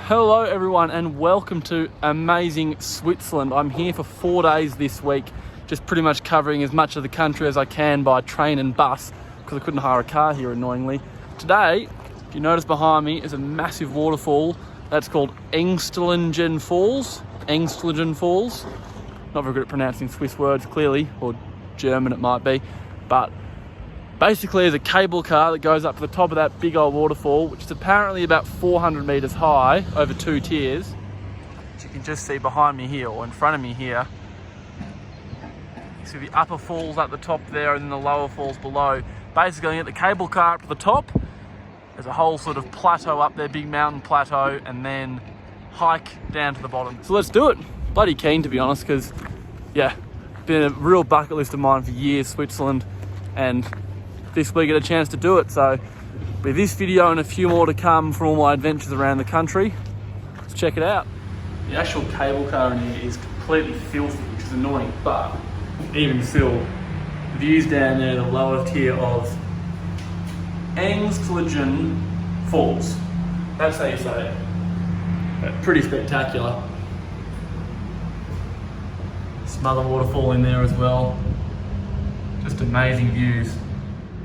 Hello everyone and welcome to amazing Switzerland. I'm here for 4 days this week, just pretty much covering as much of the country as I can by train and bus because I couldn't hire a car here annoyingly. Today, if you notice behind me, is a massive waterfall that's called Engstlingen Falls. Engstlingen Falls. Not very good at pronouncing Swiss words clearly, or German it might be, but basically there's a cable car that goes up to the top of that big old waterfall, which is apparently about 400 meters high over 2 tiers, which you can just see behind me here or in front of me here. You see the upper falls at the top there and then the lower falls below. Basically you get the cable car up to the top, there's a whole sort of plateau up there, big mountain plateau, and then hike down to the bottom. So let's do it. Bloody keen to be honest, because yeah, been a real bucket list of mine for years, Switzerland, and this week I get a chance to do it. So with this video and a few more to come from all my adventures around the country, let's check it out. The actual cable car in here is completely filthy, which is annoying, but even still, the views down there, the lower tier of Engstlingen Falls. That's how you say it. Pretty spectacular. Some other waterfall in there as well. Just amazing views.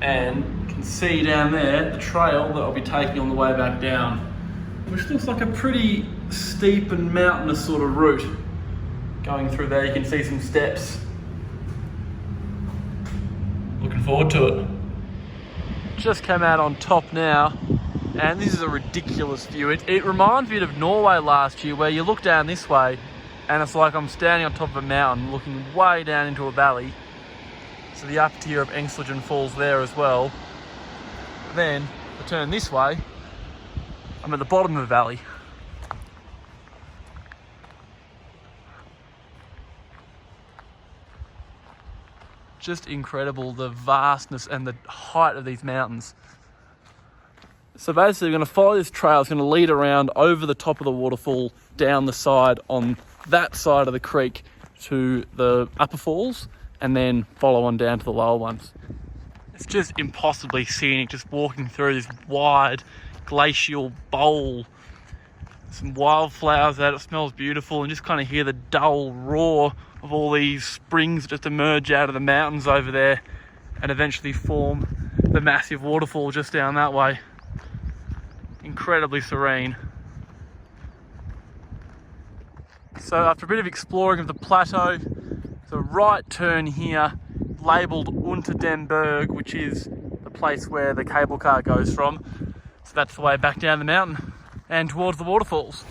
And you can see down there the trail that I'll be taking on the way back down, which looks like a pretty steep and mountainous sort of route. Going through there, you can see some steps. Looking forward to it. Just came out on top now, and this is a ridiculous view. It reminds me of Norway last year, where you look down this way, and it's like I'm standing on top of a mountain, looking way down into a valley. So the upper tier of Engstlingen Falls there as well. Then, I turn this way, I'm at the bottom of the valley. Just incredible, the vastness and the height of these mountains. So basically we're going to follow this trail. It's going to lead around over the top of the waterfall, down the side on that side of the creek to the upper falls, and then follow on down to the lower ones. It's just impossibly scenic, just walking through this wide glacial bowl. Some wildflowers out, it smells beautiful, and just kind of hear the dull roar of all these springs that just emerge out of the mountains over there and eventually form the massive waterfall just down that way. Incredibly serene. So after a bit of exploring of the plateau, the right turn here, labelled Unter dem Berg, which is the place where the cable car goes from. So that's the way back down the mountain and towards the waterfalls.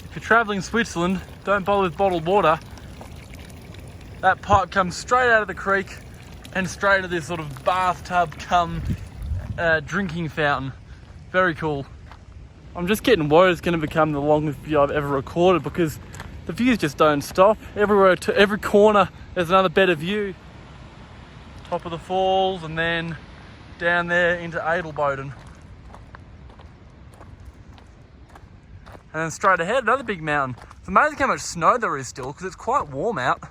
If you're travelling Switzerland, don't bother with bottled water. That pipe comes straight out of the creek and straight into this sort of bathtub cum drinking fountain. Very cool. I'm just getting worried it's going to become the longest video I've ever recorded because the views just don't stop. Everywhere, to every corner, there's another better view. Top of the falls and then down there into Adelboden. And then straight ahead, another big mountain. It's amazing how much snow there is still because it's quite warm out.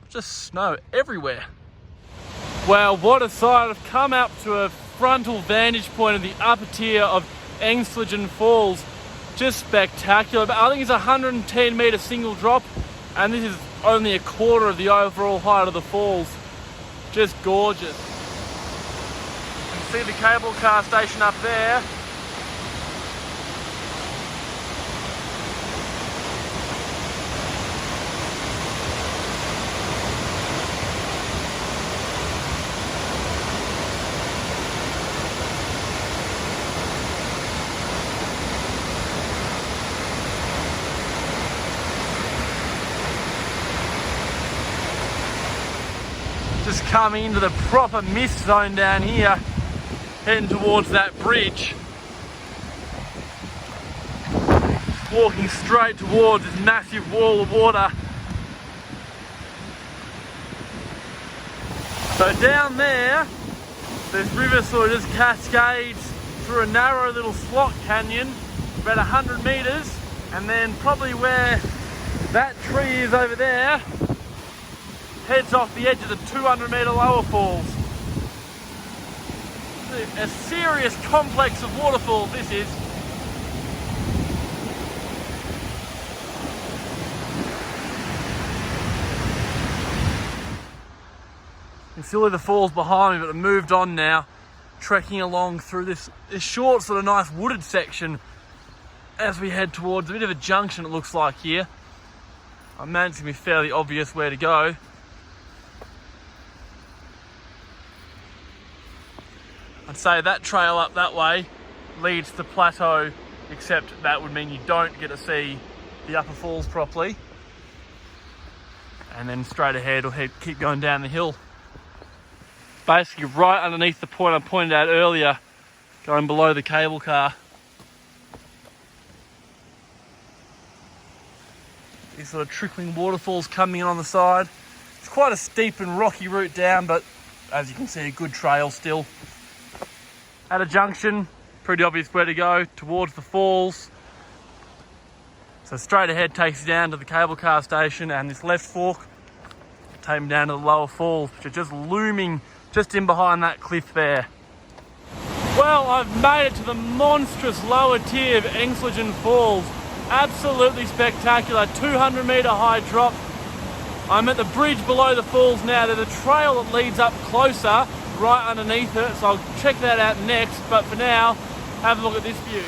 Just snow everywhere. Wow, what a sight. I've come up to a frontal vantage point of the upper tier of Engstlingen Falls. Just spectacular. But I think it's a 110 meter single drop, and this is only a quarter of the overall height of the falls. Just gorgeous. You can see the cable car station up there. Just coming into the proper mist zone down here, heading towards that bridge. Walking straight towards this massive wall of water. So down there, this river sort of just cascades through a narrow little slot canyon, about 100 meters, and then probably where That tree is over there, heads off the edge of the 200 metre lower falls. A serious complex of waterfalls this is. You can still hear the falls behind me, but I've moved on now, trekking along through this short sort of nice wooded section as we head towards a bit of a junction, it looks like here. I imagine it's going to be fairly obvious where to go. I'd say that trail up that way leads to the plateau, except that would mean you don't get to see the upper falls properly. And then straight ahead, we'll keep going down the hill. Basically right underneath the point I pointed out earlier, going below the cable car. These sort of trickling waterfalls coming in on the side. It's quite a steep and rocky route down, but as you can see, a good trail still. At a junction, pretty obvious where to go, towards the falls. So straight ahead takes you down to the cable car station, and this left fork take me down to the lower falls, which are just looming just in behind that cliff there. Well, I've made it to the monstrous lower tier of Engslingen Falls. Absolutely spectacular, 200 metre high drop. I'm at the bridge below the falls now. There's a trail that leads up closer, right underneath it, so I'll check that out next, but for now, have a look at this view.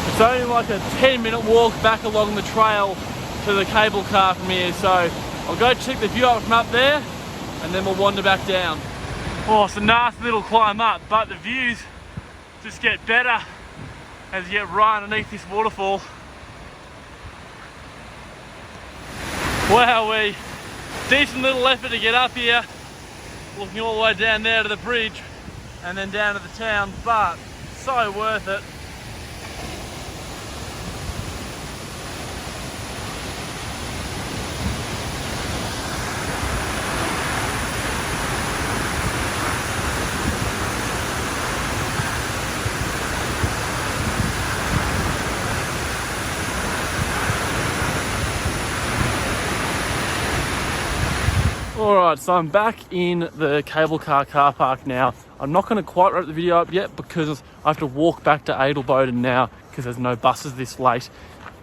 It's only like a 10-minute walk back along the trail to the cable car from here, so I'll go check the view up from up there and then we'll wander back down. Oh, it's a nasty little climb up, but the views just get better as you get right underneath this waterfall. Wowee, decent little effort to get up here, looking all the way down there to the bridge and then down to the town, but so worth it. Alright, so I'm back in the cable car park now. I'm not going to quite wrap the video up yet because I have to walk back to Adelboden now because there's no buses this late.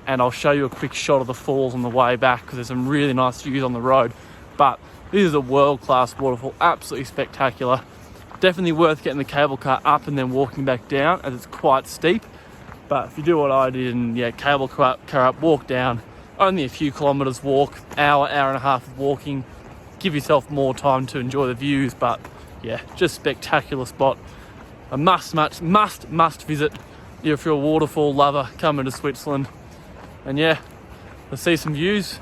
And I'll show you a quick shot of the falls on the way back because there's some really nice views on the road. But this is a world-class waterfall, absolutely spectacular. Definitely worth getting the cable car up and then walking back down as it's quite steep. But if you do what I did and cable car up, walk down, only a few kilometres walk, hour and a half of walking. Give yourself more time to enjoy the views, but yeah, just spectacular spot. A must visit if you're a waterfall lover coming to Switzerland. And yeah, let's see some views